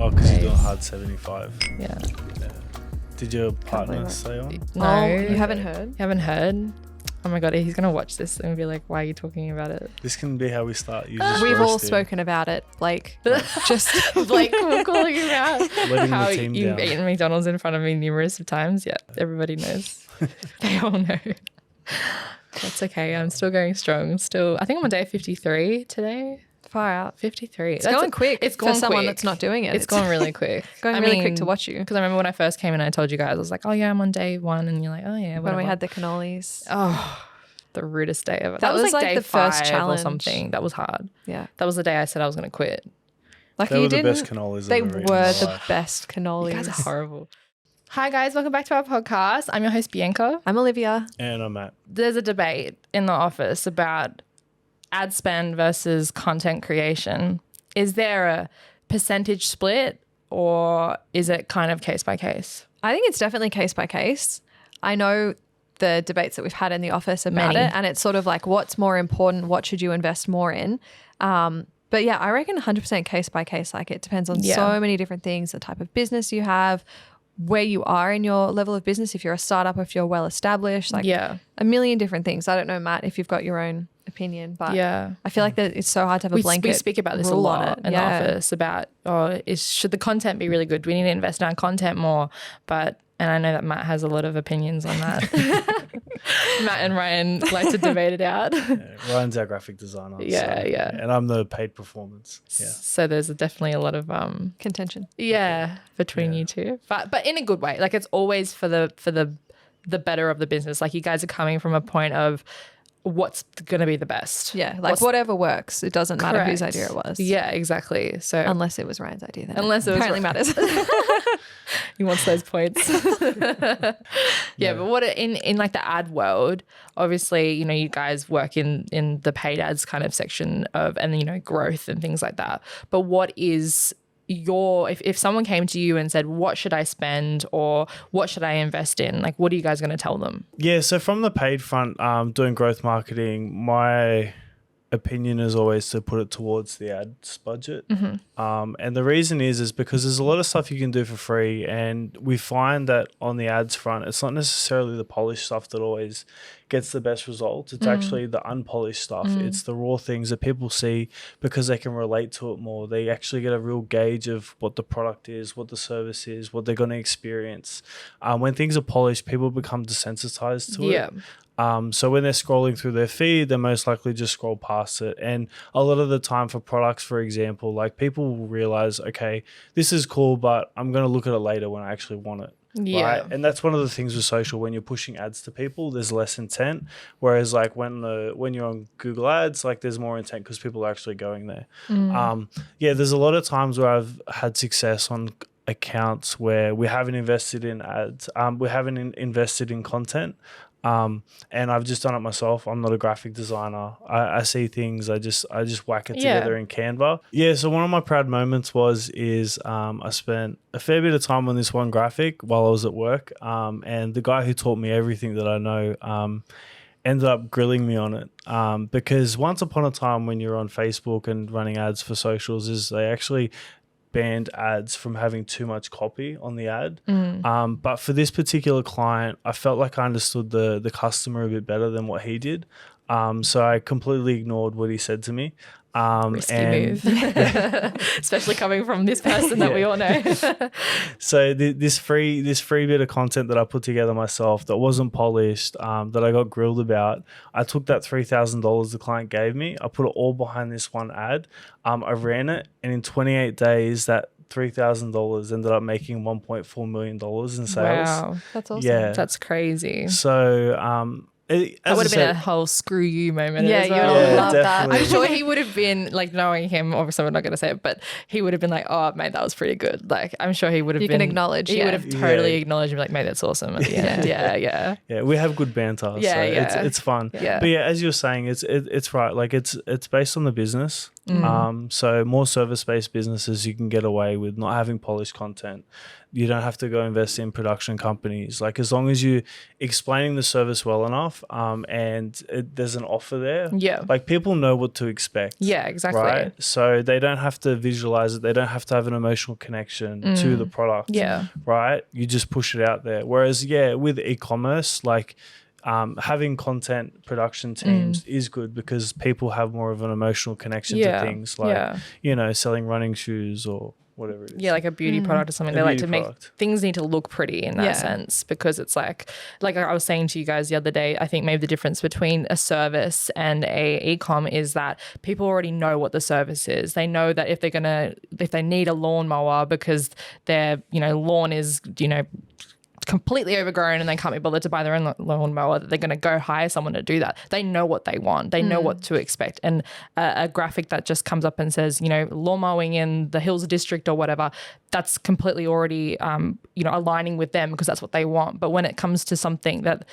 Oh, because you're doing hard 75. Yeah. Did your partner stay on? No. You haven't heard? You haven't heard? Oh my God, he's going to watch this and be like, why are you talking about it? This can be how we start. You just We've all roast him. spoken about it. Blake, just Blake, we're calling him out. Letting How the team you've down. eaten McDonald's in front of me numerous of times. Yeah, everybody knows. They all know. That's okay. I'm still going strong. I think I'm on day 53 today. far out. 53. It's going quick. It's gone for someone quick. that's not doing it. It's gone really quick. Going really quick to watch you. Because I remember when I first came in, I told you guys, I was like, oh yeah, I'm on day 1. And you're like, oh yeah, When whatever. we had the cannolis. Oh, the rudest day ever. That was like day the first 5 challenge. or something. That was hard. Yeah. That was the day I said I was going to quit. Like They you were the didn't. best cannolis They I've ever were eaten in my the life. best cannolis. You guys are horrible. Hi guys, welcome back to our podcast. I'm your host Bianca. I'm Olivia. And I'm at. There's a debate in the office about ad spend versus content creation. Is there a percentage split or is it kind of case by case? I think it's definitely case by case. I know the debates that we've had in the office about Many. it, and it's sort of like what's more important, what should you invest more in? But yeah, I reckon 100% case by case. Like it depends on so many different things, the type of business you have, where you are in your level of business, if you're a startup, if you're well established, like a million different things. I don't know, Matt, if you've got your own opinion, but I feel like that it's so hard to have a blanket We speak about this a rule on lot it. in the office about, should the content be really good? Do we need to invest in our content more? And I know that Matt has a lot of opinions on that. Matt and Ryan like to debate it out. Yeah, Ryan's our graphic designer. Yeah. And I'm the paid performance. Yeah. So there's definitely a lot of Contention. between you two, but in a good way. Like it's always for the better of the business. Like you guys are coming from a point of what's going to be the best. Yeah, like whatever works. It doesn't matter whose Correct. idea it was. Yeah, exactly. So Unless it was Ryan's idea. Then Unless it was apparently matters. he wants those points. But what in like the ad world, obviously, you guys work in the paid ads kind of section of, and growth and things like that. But what is if someone came to you and said, what should I spend or what should I invest in? Like, what are you guys going to tell them? Yeah, so from the paid front, doing growth marketing, my opinion is always to put it towards the ads budget. And the reason is because there's a lot of stuff you can do for free, and we find that on the ads front, it's not necessarily the polished stuff that always gets the best results. It's actually the unpolished stuff. It's the raw things that people see because they can relate to it more. They actually get a real gauge of what the product is, what the service is, what they're going to experience. When things are polished, people become desensitized to it. So when they're scrolling through their feed, they're most likely just scroll past it. And a lot of the time for products, for example, like people will realize, okay, this is cool, but I'm going to look at it later when I actually want it. Yeah. Right? And that's one of the things with social. When you're pushing ads to people, there's less intent. Whereas like when you're on Google Ads, like there's more intent because people are actually going there. There's a lot of times where I've had success on accounts where we haven't invested in ads. We haven't invested in content. And I've just done it myself. I'm not a graphic designer. I see things. I just whack it together in Canva. Yeah. So one of my proud moments is I spent a fair bit of time on this one graphic while I was at work. And the guy who taught me everything that I know, ended up grilling me on it. Because once upon a time when you're on Facebook and running ads for socials, is they actually banned ads from having too much copy on the ad. But for this particular client, I felt like I understood the customer a bit better than what he did. So I completely ignored what he said to me. Risky move. Especially coming from this person that we all know. So this free bit of content that I put together myself that wasn't polished, that I got grilled about, I took that $3,000 the client gave me, I put it all behind this one ad. I ran it, and in 28 days that $3,000 ended up making $1.4 million in sales. Wow. That's awesome. Yeah. That's crazy. So That would have been a whole screw you moment. Yeah, as you well. would have loved that. definitely. I'm sure he would have been like, knowing him, obviously we're not going to say it, but he would have been like, oh mate, that was pretty good. Like I'm sure he would have You been. can acknowledge, He yeah. would have totally acknowledged and be like, mate, that's awesome at the end. Yeah. Yeah, we have good banter. Yeah, so yeah. It's fun. Yeah. But yeah, as you're saying, it's right. Like it's based on the business. So more service-based businesses, you can get away with not having polished content. You don't have to go invest in production companies. Like, as long as you explaining the service well enough, and there's an offer there. Yeah. Like, people know what to expect. Yeah, exactly. Right. So they don't have to visualize it. They don't have to have an emotional connection to the product. Yeah. Right. You just push it out there. Whereas, with e-commerce, like, having content production teams is good because people have more of an emotional connection to things, like selling running shoes or whatever it is. Yeah, like a beauty product or something. They like to make things need to look pretty in that sense, because it's like I was saying to you guys the other day, I think maybe the difference between a service and a e-com is that people already know what the service is. They know that if they need a lawnmower because their lawn is completely overgrown and they can't be bothered to buy their own lawnmower, that they're going to go hire someone to do that. They know what they want. They know what to expect. And a graphic that just comes up and says, lawn mowing in the Hills District or whatever, that's completely already, aligning with them because that's what they want. But when it comes to something that,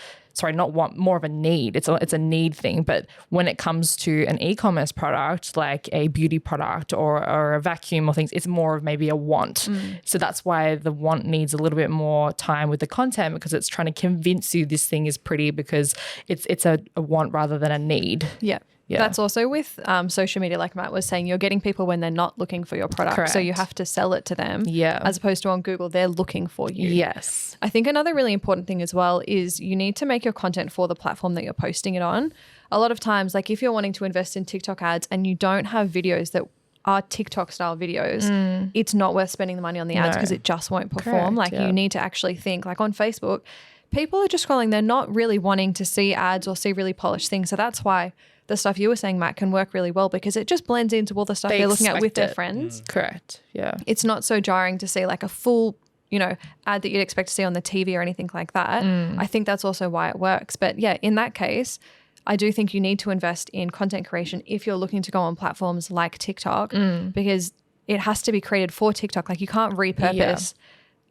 not want, more of a need, it's a need thing. But when it comes to an e-commerce product, like a beauty product or a vacuum or things, it's more of maybe a want. So that's why the want needs a little bit more time with the content, because it's trying to convince you this thing is pretty because it's a want rather than a need. Yeah. Yeah. That's also with social media, like Matt was saying, you're getting people when they're not looking for your product. Correct. So you have to sell it to them. Yeah. As opposed to on Google, they're looking for you. Yes. I think another really important thing as well is you need to make your content for the platform that you're posting it on. A lot of times, like if you're wanting to invest in TikTok ads and you don't have videos that are TikTok style videos, it's not worth spending the money on the ads because it just won't perform. Correct, you need to actually think, like on Facebook, people are just scrolling. They're not really wanting to see ads or see really polished things. So that's why the stuff you were saying, Matt, can work really well because it just blends into all the stuff they're looking at with their friends. Correct. Yeah. It's not so jarring to see like a full, ad that you'd expect to see on the TV or anything like that. I think that's also why it works. But yeah, in that case, I do think you need to invest in content creation if you're looking to go on platforms like TikTok because it has to be created for TikTok. Like you can't repurpose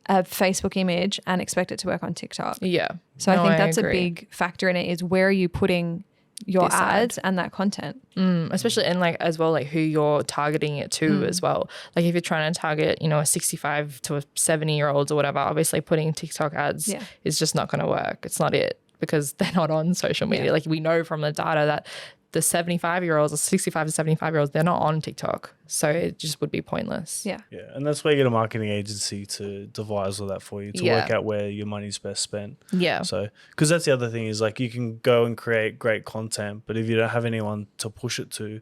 a Facebook image and expect it to work on TikTok. Yeah. So I think that's a big factor in it is where are you putting your ads and that content. Especially and like as well like who you're targeting it to as well. Like if you're trying to target, a 65 to a 70-year-olds or whatever, obviously putting TikTok ads is just not going to work. It's not it because they're not on social media. Like we know from the data that the 75-year-olds or 65 to 75-year-olds, they're not on TikTok. So it just would be pointless. Yeah. Yeah. And that's why you get a marketing agency to devise all that for you, to work out where your money's best spent. Yeah. So, because that's the other thing is like you can go and create great content, but if you don't have anyone to push it to,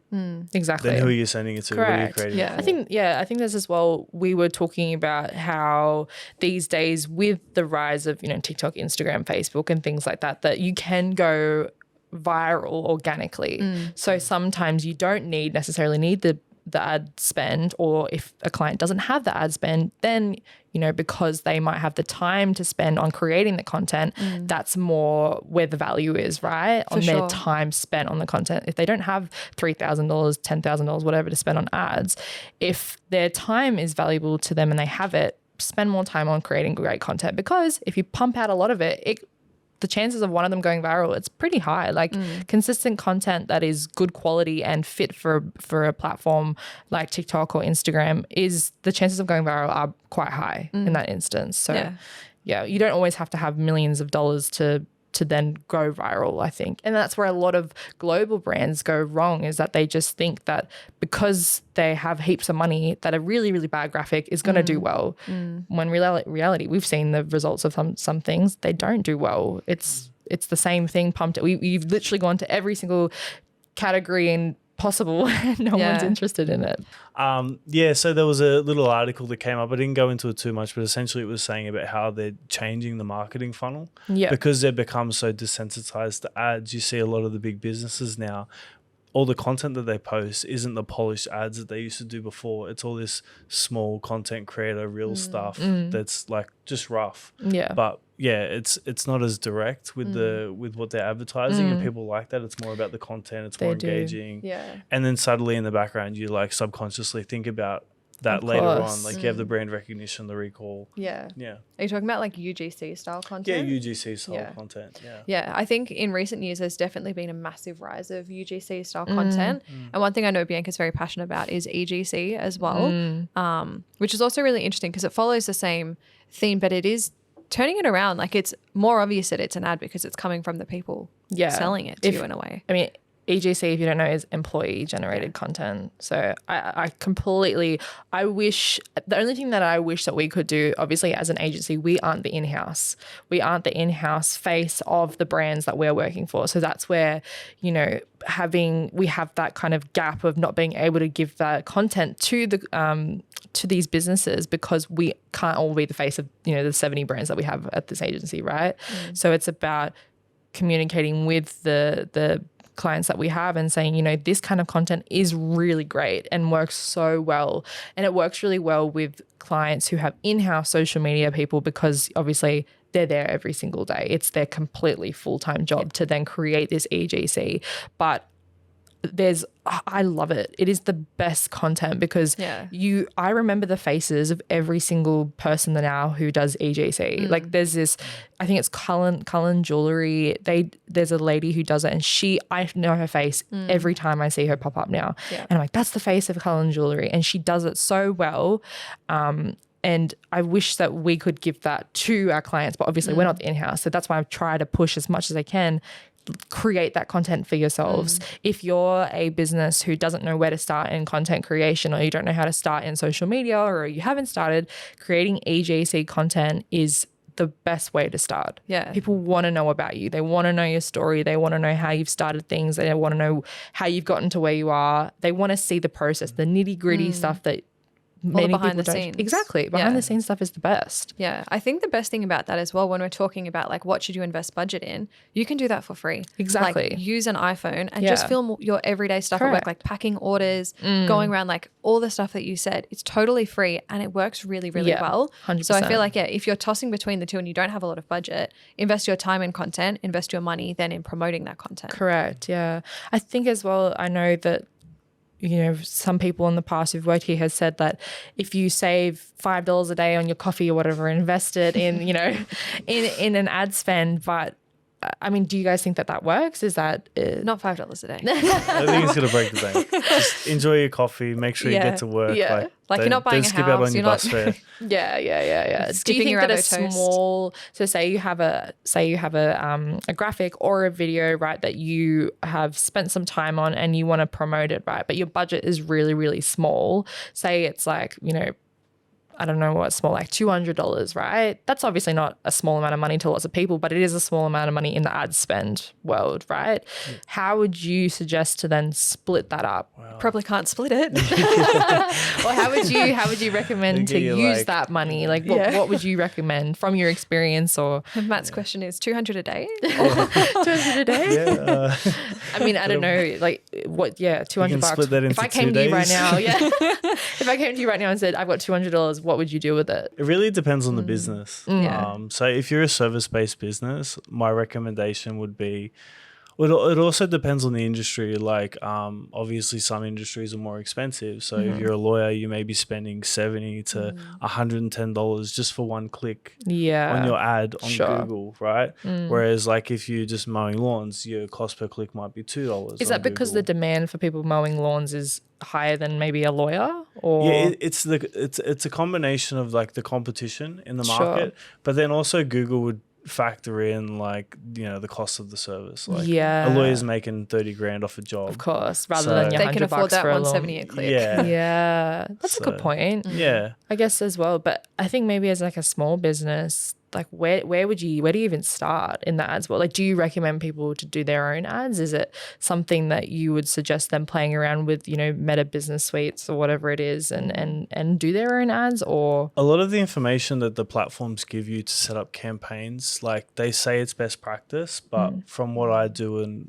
exactly. then who are you sending it to? Correct. What are you creating it for? I think this as well, we were talking about how these days with the rise of, TikTok, Instagram, Facebook and things like that, that you can go viral organically. So sometimes you don't necessarily need the ad spend, or if a client doesn't have the ad spend, then because they might have the time to spend on creating the content, that's more where the value is, right? On their time spent on the content. If they don't have $3,000, $10,000, whatever to spend on ads, if their time is valuable to them and they have it, spend more time on creating great content, because if you pump out a lot of it, the chances of one of them going viral, it's pretty high. Like consistent content that is good quality and fit for a platform like TikTok or Instagram, is the chances of going viral are quite high in that instance. So yeah, you don't always have to have millions of dollars to then go viral, I think. And that's where a lot of global brands go wrong, is that they just think that because they have heaps of money, that a really, really bad graphic is going to do well. When reality, we've seen the results of some things, they don't do well. It's the same thing pumped. We've literally gone to every single category and possible and no one's interested in it. So there was a little article that came up. I didn't go into it too much, but essentially it was saying about how they're changing the marketing funnel. Because they've become so desensitized to ads. You see a lot of the big businesses now, all the content that they post isn't the polished ads that they used to do before. It's all this small content creator real stuff that's like just rough. But it's not as direct with with what they're advertising, and people like that. It's more about the content. It's more engaging. And then suddenly in the background, you like subconsciously think about that Of later course. on, like you have the brand recognition, the recall. Yeah. Yeah. Are you talking about like UGC style Yeah, content? UGC style Yeah. content. Yeah. Yeah, I think in recent years there's definitely been a massive rise of UGC style content. And one thing I know Bianca's very passionate about is EGC as well, which is also really interesting because it follows the same theme, but it is turning it around. Like it's more obvious that it's an ad because it's coming from the people selling it to you in a way. I mean, EGC, if you don't know, is employee generated content. So I completely, I wish, the only thing that I wish that we could do, obviously as an agency, we aren't the in-house. We aren't the in-house face of the brands that we're working for. So that's where, you know, we have that kind of gap of not being able to give that content to to these businesses because we can't all be the face of, you know, the 70 brands that we have at this agency, right? So it's about communicating with the clients that we have and saying, you know, this kind of content is really great and works so well. And it works really well with clients who have in-house social media people because obviously they're there every single day. It's their completely full-time job to then create this EGC. But I love it. It is the best content because I remember the faces of every single person now who does EGC. Like there's this, I think it's Cullen Jewelry. There's a lady who does it and I know her face every time I see her pop up now. And I'm like, that's the face of Cullen Jewelry. And she does it so well. And I wish that we could give that to our clients, but obviously we're not the in-house. So that's why I try to push as much as I can, create that content for yourselves. If you're a business who doesn't know where to start in content creation or you don't know how to start in social media or you haven't started, creating EGC content is the best way to start. Yeah. People want to know about you. They want to know your story. They want to know how you've started things. They want to know how you've gotten to where you are. They want to see the process, the nitty-gritty stuff that many behind people the don't. scenes. Exactly. Behind the scenes stuff is the best. Yeah. I think the best thing about that as well, when we're talking about like what should you invest budget in, you can do that for free. Exactly. Like use an iPhone and just film your everyday stuff at work, like packing orders, going around, like all the stuff that you said. It's totally free and it works really, really well. 100%. So I feel like, if you're tossing between the two and you don't have a lot of budget, invest your time in content, invest your money then in promoting that content. Correct. Yeah. I think as well, I know that, you know, some people in the past who've worked here has said that if you save $5 a day on your coffee or whatever, invest it in, you know, in an ad spend. But I mean, do you guys think that works? Is that not $5 a day? I think it's gonna break the bank. Just enjoy your coffee. Make sure you get to work. Yeah. Like you're not buying don't a skip house. out on your You're bus fare. Yeah. Do you Skipping think your that a avocado toast. small, so say you have a graphic or a video, right, that you have spent some time on and you want to promote it, right, but your budget is really, really small. Say it's like, you know, I don't know what's small, like $200, right? That's obviously not a small amount of money to lots of people, but it is a small amount of money in the ad spend world, right? Yeah. How would you suggest to then split that up? Wow. Probably can't split it. Or how would you recommend to use that money? Like what would you recommend from your experience? Or Matt's question is $200 a day? $200 a day? Yeah. I mean, I don't know, like what? Yeah, $200. Split that into if I came 2 to you right days. now, if I came to you right now and said I've got $200, what would you do with it? It really depends on the business. Yeah. So if you're a service-based business, my recommendation would be, it also depends on the industry. Like, obviously some industries are more expensive. So if you're a lawyer, you may be spending $70 to $110 just for one click on your ad on Google, right? Whereas like if you're just mowing lawns, your cost per click might be $2. Is that because the demand for people mowing lawns is higher than maybe a lawyer? Or it's a combination of like the competition in the market, but then also Google would factor in like, you know, the cost of the service. Like a lawyer's making 30 grand off a job, of course, rather than your they can afford $100 that for a $170 a click. That's a good point. Yeah, I guess as well. But I think maybe as like a small business, like where do you even start in the ads world? Like, do you recommend people to do their own ads? Is it something that you would suggest them playing around with, you know, Meta Business Suites or whatever it is and do their own ads? Or a lot of the information that the platforms give you to set up campaigns, like they say it's best practice, but from what I do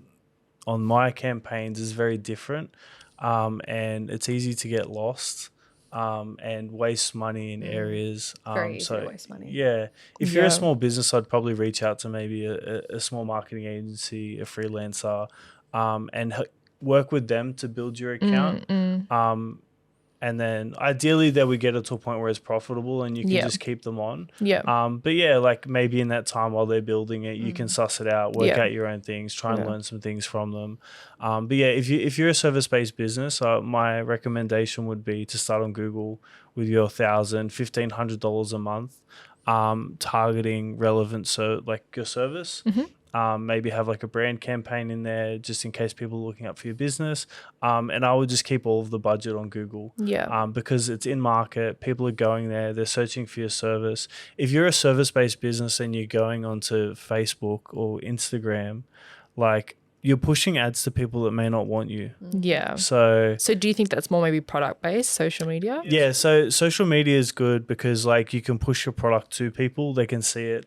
on my campaigns is very different, and it's easy to get lost. And waste money in areas. Very easy to waste money. Yeah. If you're a small business, I'd probably reach out to maybe a small marketing agency, a freelancer, and work with them to build your account. And then ideally they would get it to a point where it's profitable and you can just keep them on. But yeah, like maybe in that time while they're building it, you can suss it out, work out your own things, try and learn some things from them. But yeah, if you're a service-based business, my recommendation would be to start on Google with your $1,000, $1,500 a month, targeting relevant, so like your service. Maybe have like a brand campaign in there just in case people are looking up for your business. And I would just keep all of the budget on Google. Because it's in market, people are going there, they're searching for your service. If you're a service-based business and you're going onto Facebook or Instagram, like you're pushing ads to people that may not want you. So do you think that's more maybe product-based, social media? Yeah, so social media is good because like you can push your product to people, they can see it.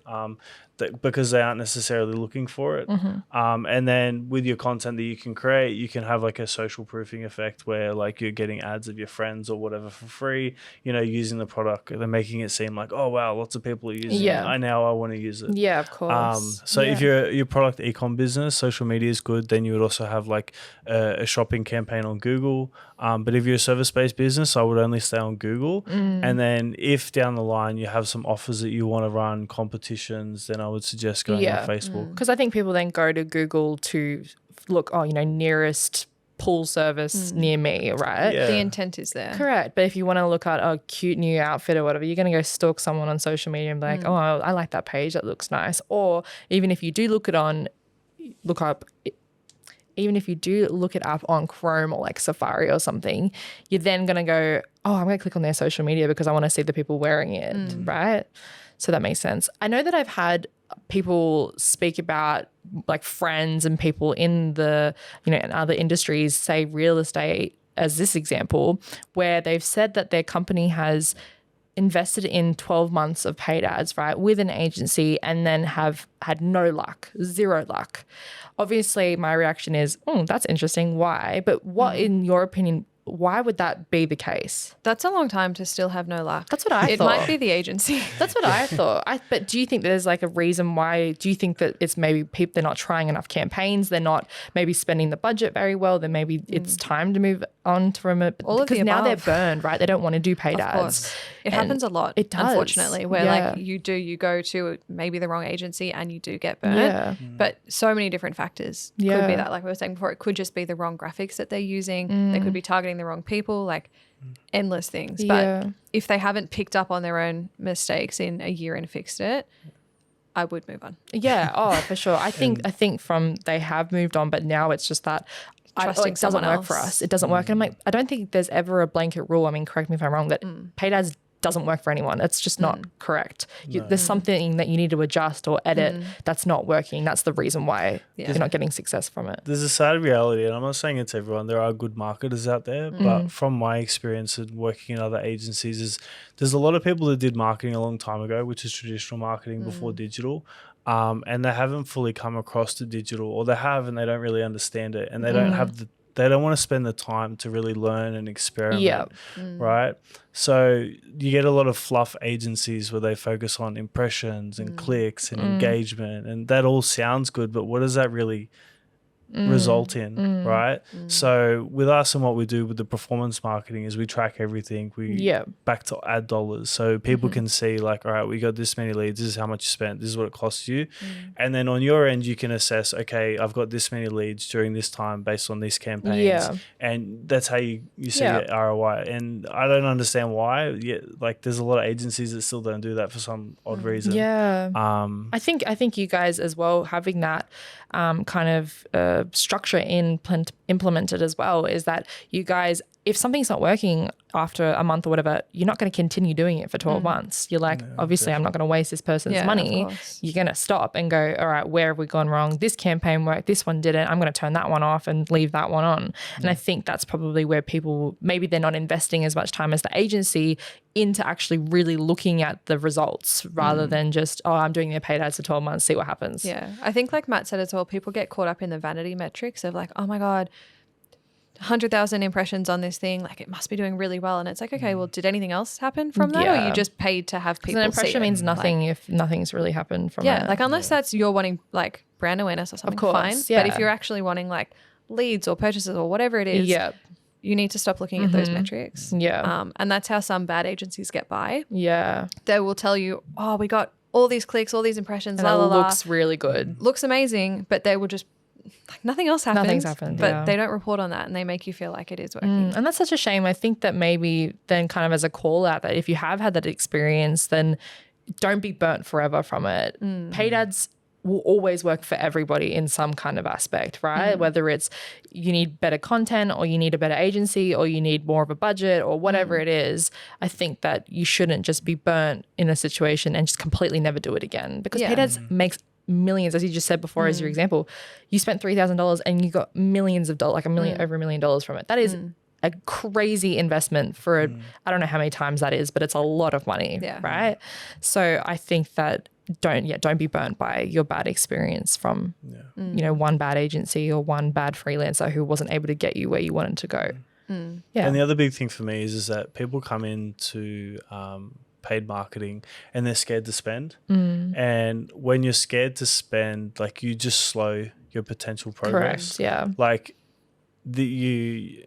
Because they aren't necessarily looking for it. And then with your content that you can create, you can have like a social proofing effect where like you're getting ads of your friends or whatever for free, you know, using the product. They're making it seem like, oh, wow, lots of people are using it. I want to use it. Yeah, of course. So if you're your product e-com business, social media is good. Then you would also have like a shopping campaign on Google. But if you're a service-based business, I would only stay on Google. And then if down the line you have some offers that you want to run, competitions, then I would suggest going on Facebook. Because I think people then go to Google to look, nearest pool service near me, right? The intent is there. Correct. But if you want to look at a cute new outfit or whatever, you're going to go stalk someone on social media and be like, oh, I like that page. That looks nice. Or even if you do look it up on Chrome or like Safari or something, you're then going to go, oh, I'm going to click on their social media because I want to see the people wearing it, right? So that makes sense. I know that I've had people speak about like friends and people in the, in other industries, say real estate as this example, where they've said that their company has invested in 12 months of paid ads, right, with an agency and then have had no luck, zero luck. Obviously, my reaction is, that's interesting. Why? But what, in your opinion, why would that be the case? That's a long time to still have no luck. That's what I thought. It might be the agency. That's what I thought. But do you think there's like a reason why? Do you think that it's maybe people, they're not trying enough campaigns? They're not maybe spending the budget very well? Then maybe it's time to move on from it. All of the because now they're above. burned, right? They don't want to do paid Of ads. course. It happens a lot, It does. unfortunately, where like you go to maybe the wrong agency and you do get burnt. Yeah. But so many different factors could be that. Like we were saying before, it could just be the wrong graphics that they're using. They could be targeting the wrong people, like endless things. But if they haven't picked up on their own mistakes in a year and fixed it, I would move on. Yeah. Oh, for sure. I think from they have moved on, but now it's just that Trusting it doesn't someone work else. for us. It doesn't work. And I'm like, I don't think there's ever a blanket rule. I mean, correct me if I'm wrong, that paid ads doesn't work for anyone. It's just not correct. There's something that you need to adjust or edit that's not working. That's the reason why you're not getting success from it. There's a sad reality, and I'm not saying it's everyone. There are good marketers out there, but from my experience and working in other agencies, there's a lot of people that did marketing a long time ago, which is traditional marketing before digital. And they haven't fully come across to digital, or they have and they don't really understand it, and they don't have they don't want to spend the time to really learn and experiment, right? So you get a lot of fluff agencies where they focus on impressions and clicks and engagement, and that all sounds good, but what does that really result in, right? So with us and what we do with the performance marketing is we track everything. We back to ad dollars, so people can see like, all right, we got this many leads, this is how much you spent, this is what it costs you, and then on your end you can assess, okay, I've got this many leads during this time based on these campaigns, and that's how you see your ROI. And I don't understand why. Like there's a lot of agencies that still don't do that for some odd reason. I think you guys as well having that kind of structure implemented as well is that you guys, if something's not working after a month or whatever, you're not going to continue doing it for 12 months. You're like, obviously, I'm not going to waste this person's money. You're going to stop and go, all right, where have we gone wrong? This campaign worked, this one didn't. I'm going to turn that one off and leave that one on. And I think that's probably where people, maybe they're not investing as much time as the agency into actually really looking at the results rather than just, oh, I'm doing their paid ads for 12 months, see what happens. Yeah. I think like Matt said as well, people get caught up in the vanity metrics of like, oh my God, 100,000 impressions on this thing, like it must be doing really well. And it's like, okay, well, did anything else happen from that? Or you just paid to have people an impression see it? means nothing if nothing's really happened from it. Like unless that's you're wanting like brand awareness or something, of course, fine. But if you're actually wanting like leads or purchases or whatever it is, you need to stop looking at those metrics. Yeah. And that's how some bad agencies get by. Yeah. They will tell you, oh, we got all these clicks, all these impressions, And la, it la, la. looks really good. Looks amazing, but they will just, like, nothing else happens. Nothing's happened, But yeah. they don't report on that, and they make you feel like it is working. And that's such a shame. I think that maybe then kind of as a call out that if you have had that experience, then don't be burnt forever from it. Paid ads will always work for everybody in some kind of aspect, right? Whether it's you need better content or you need a better agency or you need more of a budget or whatever it is, I think that you shouldn't just be burnt in a situation and just completely never do it again, because paid ads makes millions, as you just said before as your example. You spent $3,000 and you got millions of dollars, like over $1 million from it. That is a crazy investment for I don't know how many times that is, but it's a lot of money, right? So I think that don't be burnt by your bad experience from you know, one bad agency or one bad freelancer who wasn't able to get you where you wanted to go. Yeah. And the other big thing for me is that people come into paid marketing and they're scared to spend. And when you're scared to spend, like, you just slow your potential progress. Correct. Yeah. Like you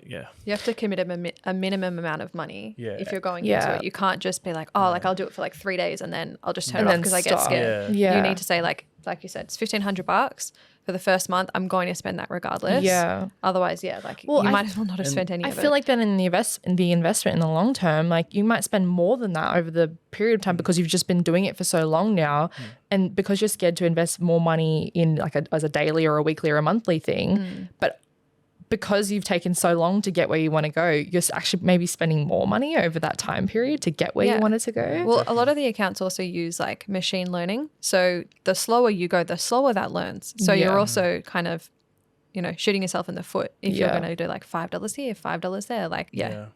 have to commit a minimum amount of money if you're going Yeah. into it. You can't just be like, oh, like I'll do it for like 3 days and then I'll just turn it off because I get stop. scared. Yeah. You need to say, like you said, it's $1,500 for the first month. I'm going to spend that regardless. Yeah. Otherwise, like, you might as well not have spent any of it. I feel like then in the investment in the long term, like, you might spend more than that over the period of time because you've just been doing it for so long now, and because you're scared to invest more money in like as a daily or a weekly or a monthly thing, but because you've taken so long to get where you want to go, you're actually maybe spending more money over that time period to get where you wanted to go. Well, a lot of the accounts also use like machine learning. So the slower you go, the slower that learns. So you're also kind of, you know, shooting yourself in the foot if you're going to do like $5 here, $5 there. Like,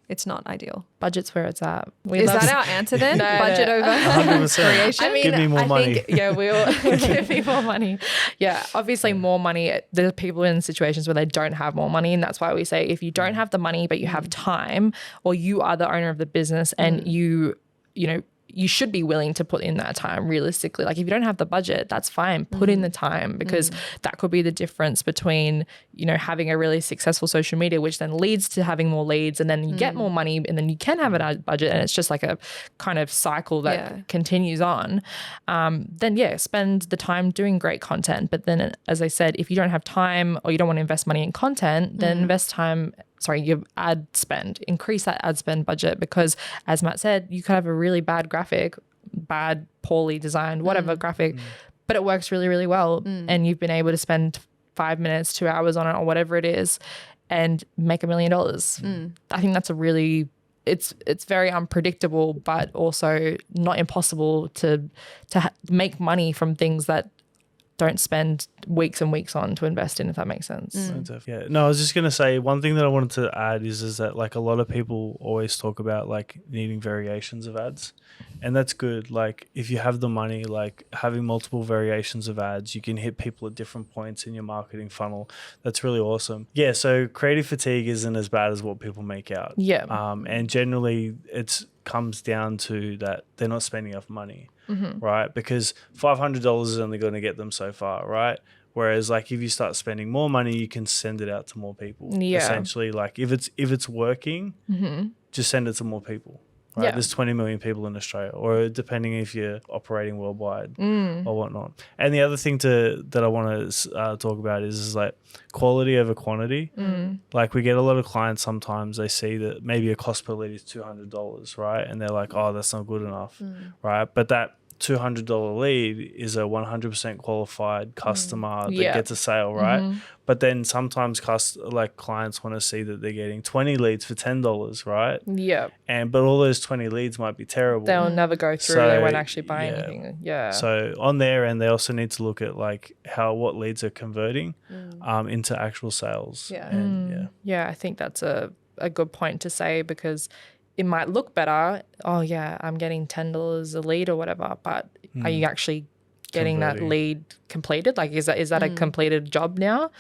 it's not ideal. Budget's where it's at. Is that our answer then? Budget over 100%. creation? I mean, Give me more money. We'll give me more money. Yeah, obviously more money. There's people in situations where they don't have more money, and that's why we say if you don't have the money but you have time, or you are the owner of the business and you know, you should be willing to put in that time realistically. Like, if you don't have the budget, that's fine. Put in the time, because that could be the difference between, you know, having a really successful social media, which then leads to having more leads, and then you get more money, and then you can have a budget, and it's just like a kind of cycle that continues on. Then spend the time doing great content. But then, as I said, if you don't have time or you don't want to invest money in content, then invest time. Your ad spend, increase that ad spend budget, because as Matt said, you could have a really bad graphic, poorly designed, whatever graphic, but it works really, really well. And you've been able to spend 5 minutes, 2 hours on it or whatever it is and make $1 million. I think that's a really, it's very unpredictable, but also not impossible to make money from things that don't spend weeks and weeks on to invest in, if that makes sense. Yeah. No, I was just going to say, one thing that I wanted to add is that, like, a lot of people always talk about like needing variations of ads, and that's good. Like, if you have the money, like having multiple variations of ads, you can hit people at different points in your marketing funnel. That's really awesome. Yeah. So creative fatigue isn't as bad as what people make out. Yeah. And generally comes down to that they're not spending enough money. Right? Because $500 is only going to get them so far, right? Whereas, like, if you start spending more money, you can send it out to more people. Yeah. Essentially, like, if it's working, just send it to more people. Right? Yeah. There's 20 million people in Australia, or depending if you're operating worldwide or whatnot. And the other thing that I want to talk about is like quality over quantity. Like, we get a lot of clients, sometimes they see that maybe a cost per lead is $200, right? And they're like, oh, that's not good enough, right? But that $200 lead is a 100% qualified customer that gets a sale, right? But then sometimes clients want to see that they're getting 20 leads for $10, right? Yeah. But all those 20 leads might be terrible. They'll never go through. They won't actually buy anything. Yeah. So on their end, they also need to look at like what leads are converting into actual sales. Yeah. And, Yeah, I think that's a good point to say, because it might look better. Oh yeah, I'm getting $10 a lead or whatever, but are you actually getting that lead completed? Like, is that a completed job now?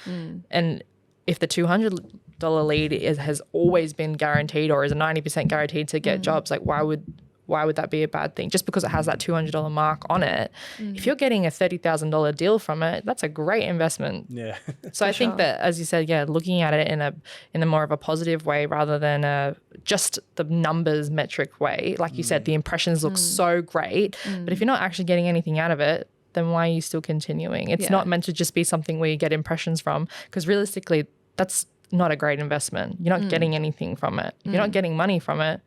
And if the $200 lead has always been guaranteed, or is a 90% guaranteed to get jobs, like, why would why would that be a bad thing? Just because it has that $200 mark on it. If you're getting a $30,000 deal from it, that's a great investment. Yeah. So I think that, as you said, looking at it in a more of a positive way rather than just the numbers metric way. Like you said, the impressions look so great, but if you're not actually getting anything out of it, then why are you still continuing? It's not meant to just be something where you get impressions from, because realistically, that's not a great investment. You're not getting anything from it. If you're not getting money from it,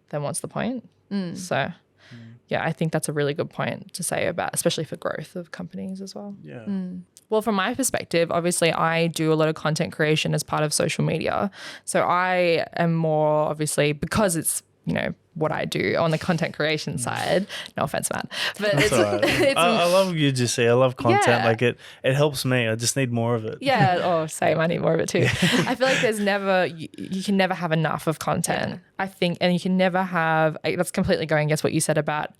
then what's the point? So, I think that's a really good point to say about, especially for growth of companies as well. Yeah. Well, from my perspective, obviously I do a lot of content creation as part of social media. So I am more, obviously, because it's, what I do on the content creation side. No offense, Matt. But That's all right. I love what you just say. I love content. Yeah. Like it helps me. I just need more of it. Yeah. Oh, same. I need more of it too. I feel like there's never, you can never have enough of content. I think, and you can never have, that's completely going against what you said about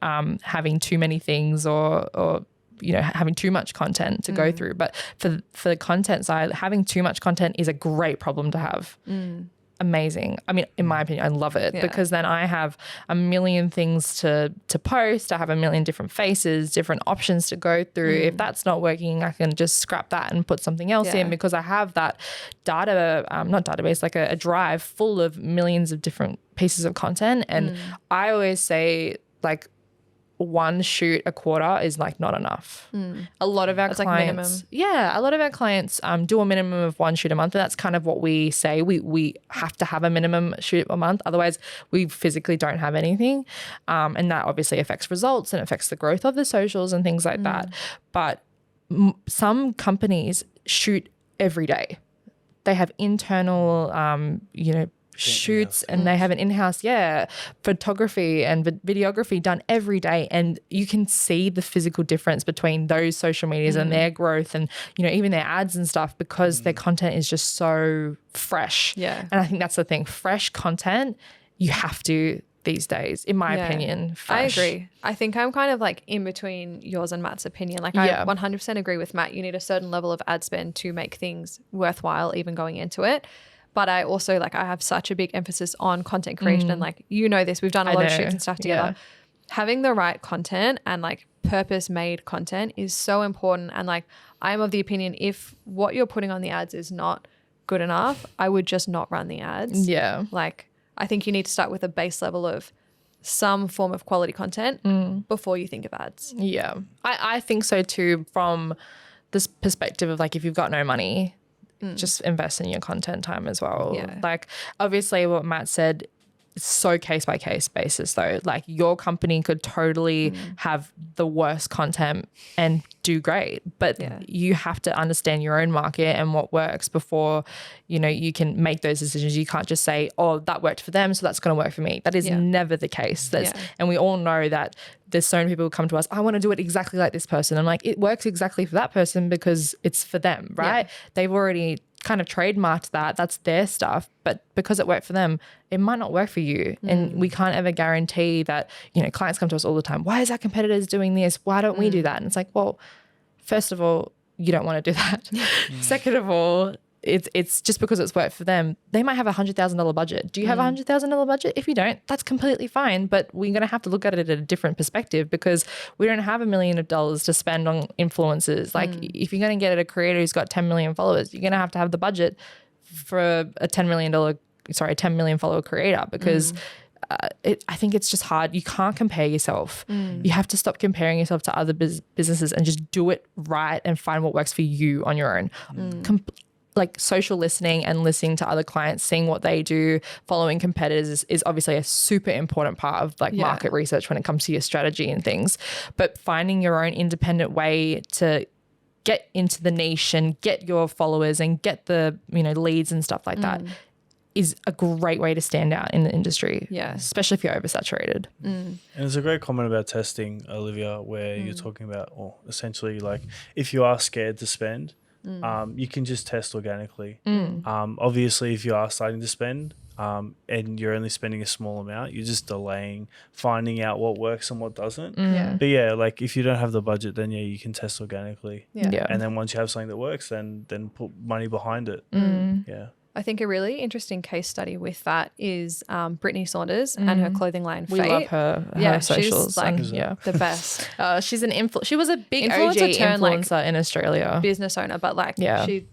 having too many things or having too much content to go through. But for the content side, having too much content is a great problem to have. Amazing. I mean, in my opinion, I love it because then I have a million things to post. I have a million different faces, different options to go through. If that's not working, I can just scrap that and put something else in, because I have that data, not database, like a drive full of millions of different pieces of content. And I always say, like, one shoot a quarter is like not enough. A lot of our clients, a lot of our clients do a minimum of one shoot a month, and that's kind of what we say. We have to have a minimum shoot a month, otherwise we physically don't have anything, and that obviously affects results and affects the growth of the socials and things like that. But some companies shoot every day. They have internal, shoots and they have an in-house photography and videography done every day, and you can see the physical difference between those social medias and their growth, and even their ads and stuff, because their content is just so fresh. And I think that's the thing, fresh content you have to these days, in my opinion. Fresh. I agree. I think I'm kind of like in between yours and Matt's opinion. Like I 100% agree with Matt. You need a certain level of ad spend to make things worthwhile even going into it. But I also I have such a big emphasis on content creation and this, we've done a lot of shoots and stuff together. Having the right content and purpose made content is so important. And I'm of the opinion, if what you're putting on the ads is not good enough, I would just not run the ads. Yeah. I think you need to start with a base level of some form of quality content before you think of ads. Yeah. I think so too, from this perspective of if you've got no money, just invest in your content time as well. Obviously what Matt said, it's so case by case basis though. Your company could totally have the worst content and do great, but you have to understand your own market and what works before you can make those decisions. You can't just say, oh, that worked for them, so that's going to work for me. That is never the case. And we all know that there's so many people who come to us, I want to do it exactly like this person. I'm like, it works exactly for that person because it's for them, right? They've already kind of trademarked that's their stuff, but because it worked for them, it might not work for you. And we can't ever guarantee that. Clients come to us all the time, why is our competitors doing this? Why don't we do that? And it's like, well, first of all, you don't want to do that. Second of all, it's just because it's worked for them. They might have $100,000 budget. Do you have $100,000 budget? If you don't, that's completely fine. But we're going to have to look at it at a different perspective, because we don't have $1 million to spend on influencers. If you're going to get a creator who's got 10 million followers, you're going to have the budget for a $10 million follower creator, because I think it's just hard. You can't compare yourself. You have to stop comparing yourself to other businesses and just do it right and find what works for you on your own. Social listening and listening to other clients, seeing what they do, following competitors is obviously a super important part of market research when it comes to your strategy and things. But finding your own independent way to get into the niche and get your followers and get the leads and stuff like that is a great way to stand out in the industry. Yeah, especially if you're oversaturated. And there's a great comment about testing, Olivia, where you're talking about, or essentially if you are scared to spend, you can just test organically. Obviously, if you are starting to spend and you're only spending a small amount, you're just delaying finding out what works and what doesn't. But if you don't have the budget, then you can test organically. And then once you have something that works, then put money behind it. I think a really interesting case study with that is Brittany Saunders and her clothing line We Fate. love her socials. She's like yeah. the best. She's she was a big Influencer OG turned, like, influencer in Australia. Business owner, but like she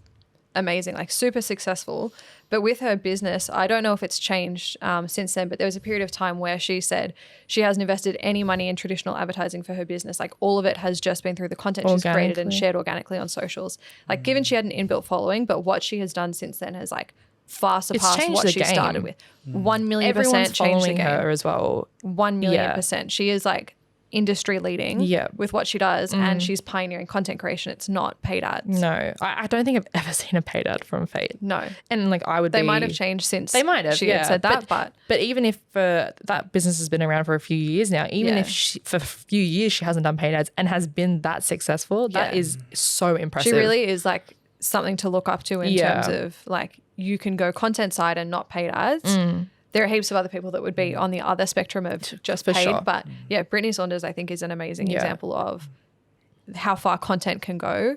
amazing, like super successful. But with her business, I don't know if it's changed since then, but there was a period of time where she said she hasn't invested any money in traditional advertising for her business. Like all of it has just been through the content she's created and shared organically on socials. Like given she had an inbuilt following, but what she has done since then has like far surpassed what she started with. 1 million% Everyone's changed the following game. her as well. 1 million%. She is like industry leading with what she does, and she's pioneering content creation. It's not paid ads. No, I don't think I've ever seen a paid ad from Fate. No. And like they might have changed since they might have, she had said that, but even if that business has been around for a few years now, even if for a few years she hasn't done paid ads and has been that successful, that is so impressive. She really is like something to look up to in terms of like you can go content side and not paid ads. There are heaps of other people that would be on the other spectrum of just paid. Sure. But yeah, Brittany Saunders, I think, is an amazing example of how far content can go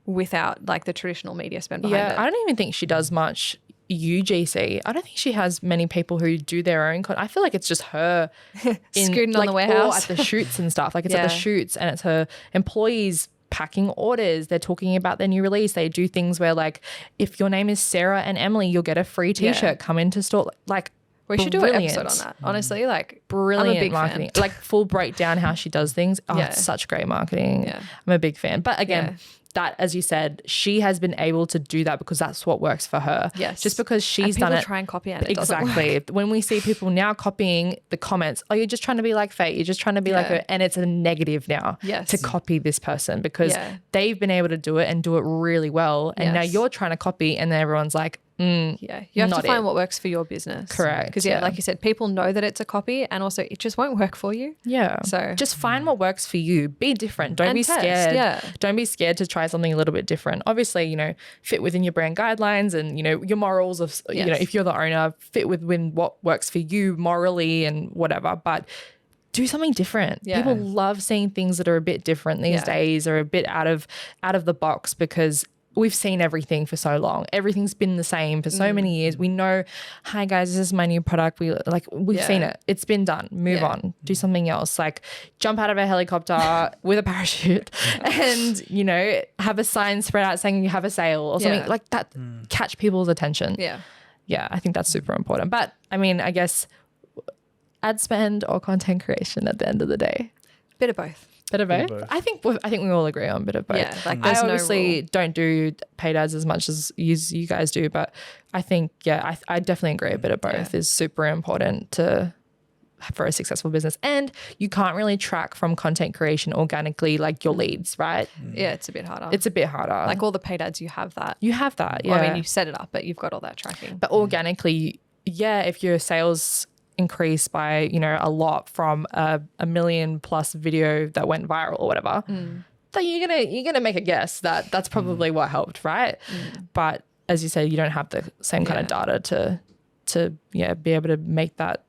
without like the traditional media spend behind it. I don't even think she does much UGC. I don't think she has many people who do their own content. I feel like it's just her scooting on the warehouse. Or at the shoots and stuff. Like it's at the shoots and it's her employees packing orders. They're talking about their new release. They do things where like if your name is Sarah and Emily, you'll get a free t-shirt. Come into store. Like we should do an episode on that. Honestly, like brilliant I'm a big marketing. fan. Like full breakdown how she does things. Oh, it's such great marketing. Yeah. I'm a big fan. But again, that, as you said, she has been able to do that because that's what works for her. Yes. Just because she's done people it. Try and copy it. Exactly. When we see people now copying the comments, oh, you're just trying to be like Fate. You're just trying to be like her. And it's a negative now to copy this person because they've been able to do it and do it really well. And now you're trying to copy and then everyone's like, you have to find what works for your business. Correct. Because like you said, people know that it's a copy and also it just won't work for you. Yeah. So just find what works for you. Be different. Don't be scared. Yeah. Don't be scared to try something a little bit different. Obviously, you know, fit within your brand guidelines and, you know, your morals of, you know, if you're the owner, fit within what works for you morally and whatever. But do something different. Yeah. People love seeing things that are a bit different these days or a bit out of the box because we've seen everything for so long. Everything's been the same for so many years. We know, hi guys, this is my new product. We've seen it. It's been done. Move on. Do something else. Like jump out of a helicopter with a parachute and, you know, have a sign spread out saying you have a sale or something like that. Catch people's attention. Yeah. Yeah, I think that's super important. But I mean, I guess ad spend or content creation at the end of the day. Bit of both. Bit of both. I think we all agree on bit of both. Yeah, like I obviously don't do paid ads as much as you guys do, but I think I definitely agree. A bit of both is super important for a successful business, and you can't really track from content creation organically like your leads, right? Yeah, it's a bit harder. It's a bit harder. Like all the paid ads, you have that. Yeah. Well, I mean, you set it up, but you've got all that tracking. But organically, if your sales increase by, you know, a lot from a 1 million plus video that went viral or whatever, then you're gonna make a guess that that's probably what helped, right? But as you say, you don't have the same kind of data to be able to make that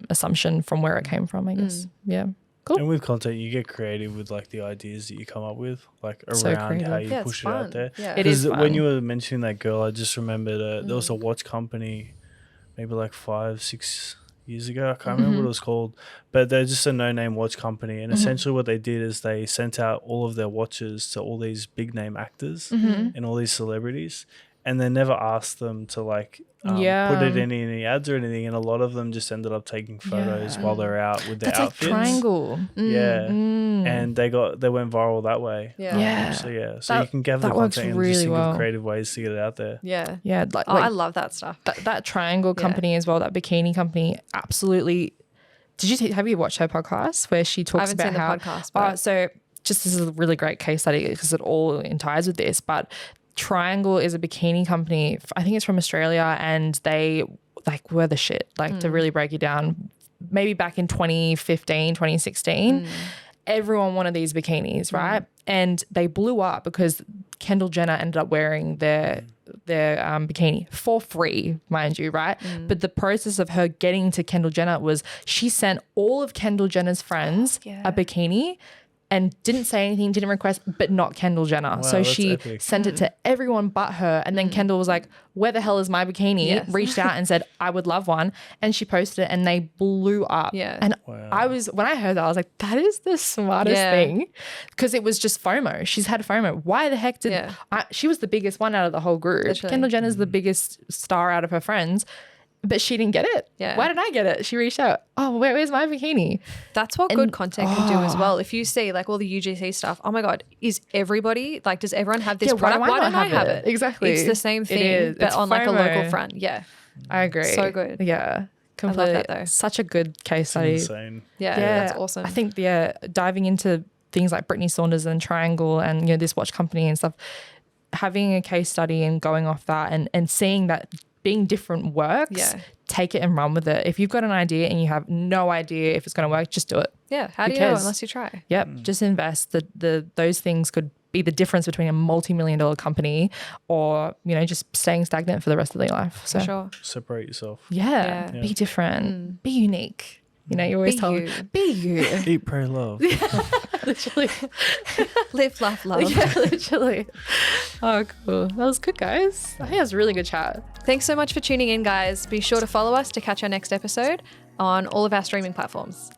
assumption from where it came from, I guess. Yeah. Cool. And with content, you get creative with like the ideas that you come up with, like So around how creative. you push it out there. Yeah. It is fun. When you were mentioning that girl, I just remembered there was a watch company maybe like 5-6 years ago. I can't remember what it was called, but they're just a no-name watch company. And essentially what they did is they sent out all of their watches to all these big name actors and all these celebrities. And they never asked them to like put it in any ads or anything. And a lot of them just ended up taking photos while they're out with their That's outfits. like Triangle. Yeah. And they went viral that way. Yeah. So you can gather the works content and really just think well. of creative ways to get it out there. Yeah. Yeah. I love that stuff. That Triangle company as well, that bikini company, absolutely. Have you watched her podcast where she talks I about haven't how? seen the podcast, but So just this is a really great case study because it all ties with this. But Triangle is a bikini company. I think it's from Australia, and they like were the shit. Like to really break it down, maybe back in 2015, 2016, everyone wanted these bikinis, right? And they blew up because Kendall Jenner ended up wearing their bikini for free, mind you, right? But the process of her getting to Kendall Jenner was she sent all of Kendall Jenner's friends a bikini, and didn't say anything, didn't request, but not Kendall Jenner. Wow, so that's she epic. sent it to everyone but her. And then Kendall was like, where the hell is my bikini? Yes. Reached out and said, I would love one. And she posted it and they blew up. Yeah. And Wow. when I heard that, I was like, that is the smartest thing. Because it was just FOMO. She's had FOMO. Why the heck did she was the biggest one out of the whole group. Literally. Kendall Jenner's the biggest star out of her friends. But she didn't get it. Yeah. Why did I get it? She reached out. Oh, where's my bikini? That's what good content can do as well. If you see like all the UGC stuff, oh my God, is everybody like, does everyone have this product? Why don't I have it? Exactly. It's the same thing, is. but It's on like a FOMO. local front. Yeah. I agree. So good. Yeah. Completely. that though. Such a good case study. Insane. Yeah. That's awesome. I think, diving into things like Brittany Saunders and Triangle and, this watch company and stuff, having a case study and going off that and seeing that being different works, take it and run with it. If you've got an idea and you have no idea if it's going to work, just do it. Yeah. How do you know unless you try? Yep. Just invest. Those things could be the difference between a multi-million-dollar company or, just staying stagnant for the rest of their life. So For sure. Separate yourself. yeah. Be different. Be unique. You always Be tell you. be you. Eat, pray, love. Literally. Live, laugh, love. Yeah, literally. Oh, cool. That was good, guys. I think that was a really good chat. Thanks so much for tuning in, guys. Be sure to follow us to catch our next episode on all of our streaming platforms.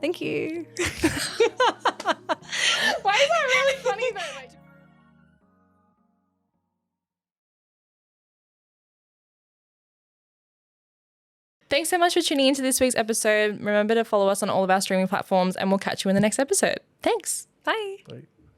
Thank you. Why is that really funny though? Thanks so much for tuning into this week's episode. Remember to follow us on all of our streaming platforms and we'll catch you in the next episode. Thanks. Bye. Bye.